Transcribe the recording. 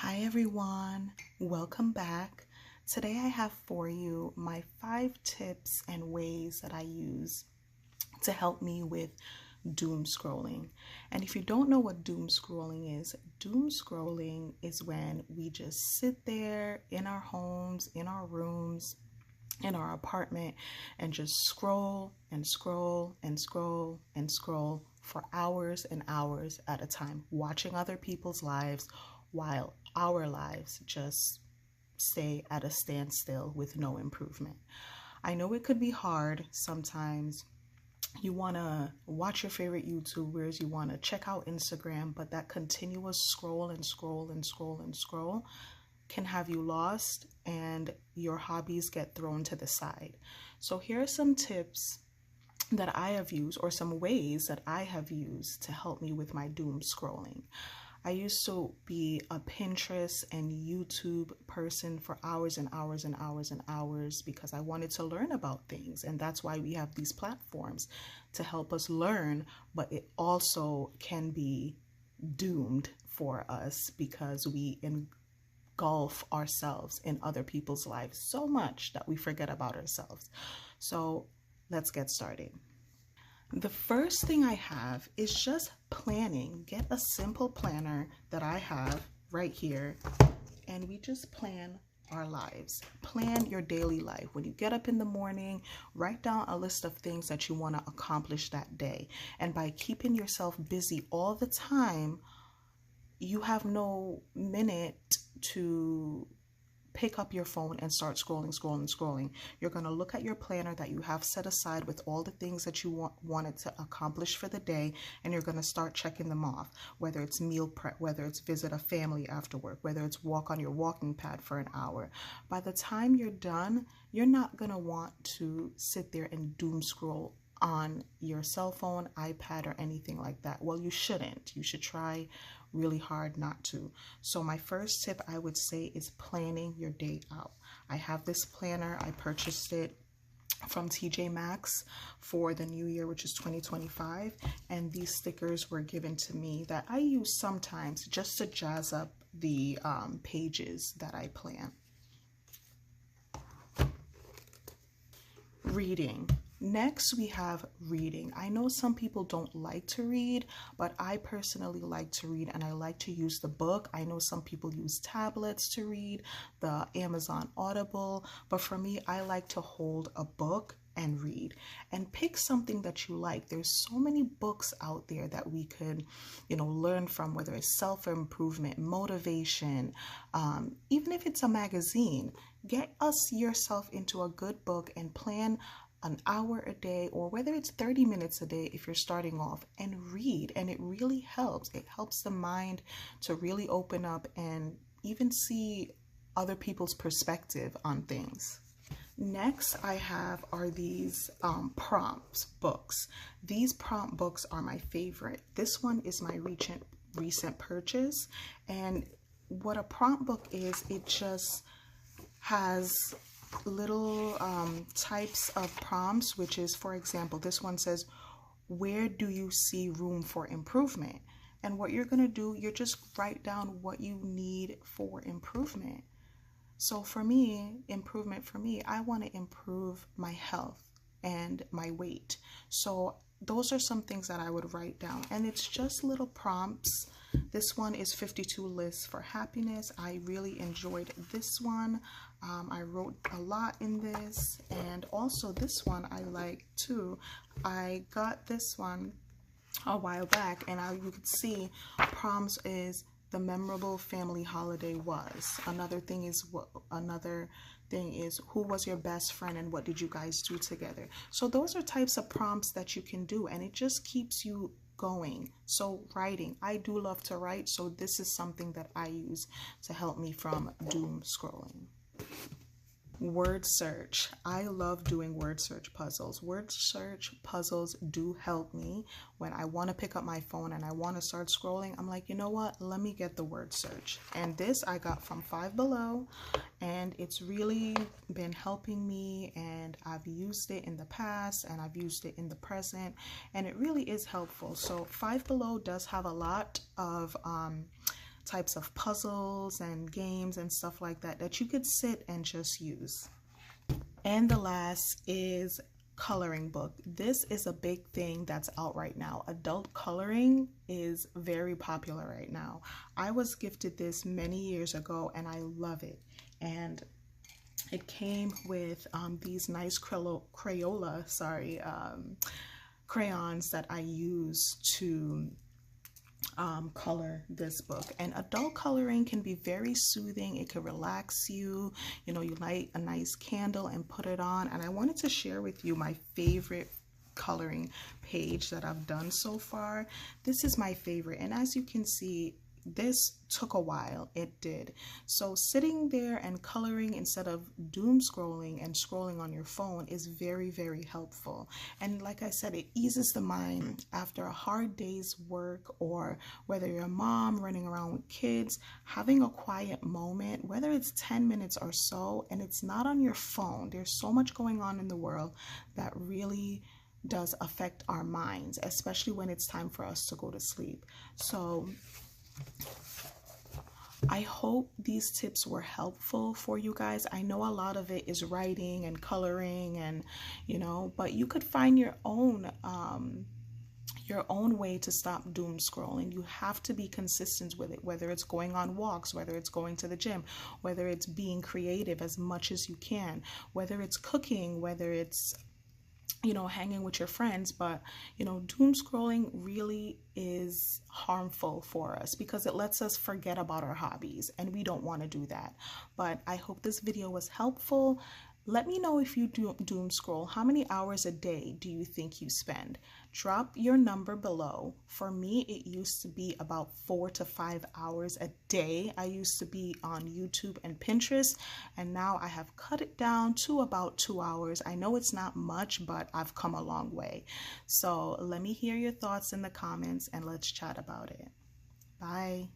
Hi everyone, welcome back. Today I have for you my 5 tips and ways that I use to help me with doom scrolling. And if you don't know what doom scrolling is when we just sit there in our homes, in our rooms, in our apartment and just scroll and scroll and scroll and scroll for hours and hours at a time, watching other people's lives while our lives just stay at a standstill with no improvement. I know it could be hard sometimes. You want to watch your favorite YouTubers, you want to check out Instagram, but that continuous scroll and scroll and scroll and scroll can have you lost and your hobbies get thrown to the side. So here are some tips that I have used, or some ways that I have used to help me with my doom scrolling. I used to be a Pinterest and YouTube person for hours and hours and hours and hours because I wanted to learn about things. And that's why we have these platforms to help us learn, but it also can be doomed for us because we engulf ourselves in other people's lives so much that we forget about ourselves. So let's get started. The first thing I have is just planning. Get a simple planner that I have right here, and we just plan our lives. Plan your daily life. When you get up in the morning, write down a list of things that you want to accomplish that day. And by keeping yourself busy all the time, you have no minute to pick up your phone and start scrolling. You're going to look at your planner that you have set aside with all the things that you wanted to accomplish for the day, and you're going to start checking them off, whether it's meal prep, whether it's visit a family after work, whether it's walk on your walking pad for an hour. By the time you're done, you're not going to want to sit there and doom scroll on your cell phone, iPad, or anything like that. Well, you shouldn't. You should try really hard not to. So my first tip I would say is planning your day out. I have this planner. I purchased it from TJ Maxx for the new year, which is 2025. And these stickers were given to me that I use sometimes just to jazz up the pages that I plan. Reading. Next, we have reading. I know some people don't like to read, but I personally like to read, and I like to use the book. I know some people use tablets to read, the Amazon Audible, but for me, I like to hold a book and read, and pick something that you like. There's so many books out there that we could, learn from, whether it's self-improvement, motivation, even if it's a magazine. Get yourself into a good book and plan an hour a day, or whether it's 30 minutes a day if you're starting off, and read. And it really helps. It helps the mind to really open up and even see other people's perspective on things. Next I have are these prompts books. These prompt books are my favorite. This one is my recent purchase, and what a prompt book is, it just has little types of prompts, which is, for example, this one says, where do you see room for improvement? And what you're going to do, you just write down what you need for improvement. So for me, improvement for me, I want to improve my health and my weight. So those are some things that I would write down, and it's just little prompts. This one is 52 lists for happiness. I really enjoyed this one. I wrote a lot in this, and also this one I like too. I got this one a while back, and you could see prompts is the memorable family holiday was. Another thing is who was your best friend and what did you guys do together? So those are types of prompts that you can do, and it just keeps you going. So writing, I do love to write, so this is something that I use to help me from doom scrolling. Word search. I love doing word search puzzles. Word search puzzles do help me when I want to pick up my phone and I want to start scrolling. I'm like, you know what? Let me get the word search. And this I got from Five Below, and it's really been helping me, and I've used it in the past and I've used it in the present, and it really is helpful. So Five Below does have a lot of types of puzzles and games and stuff like that that you could sit and just use. And the last is coloring book. This is a big thing that's out right now. Adult coloring is very popular right now. I was gifted this many years ago and I love it. And it came with these nice crayons that I use to color this book. And adult coloring can be very soothing. It can relax you. You know, you light a nice candle and put it on. And I wanted to share with you my favorite coloring page that I've done so far. This is my favorite, and as you can see, this took a while. It did. So sitting there and coloring instead of doom scrolling and scrolling on your phone is very, very helpful. And like I said, it eases the mind after a hard day's work, or whether you're a mom running around with kids, having a quiet moment, whether it's 10 minutes or so, and it's not on your phone. There's so much going on in the world that really does affect our minds, especially when it's time for us to go to sleep. So I hope these tips were helpful for you guys. I know a lot of it is writing and coloring and, you know, but you could find your own way to stop doom scrolling. You have to be consistent with it, whether it's going on walks, whether it's going to the gym, whether it's being creative as much as you can, whether it's cooking, whether it's, you know, hanging with your friends. But, you know, doom scrolling really is harmful for us because it lets us forget about our hobbies, and we don't want to do that. But I hope this video was helpful. Let me know if you doom scroll. How many hours a day do you think you spend? Drop your number below. For me, it used to be about 4 to 5 hours a day. I used to be on YouTube and Pinterest, and now I have cut it down to about 2 hours. I know it's not much, but I've come a long way. So let me hear your thoughts in the comments and let's chat about it. Bye.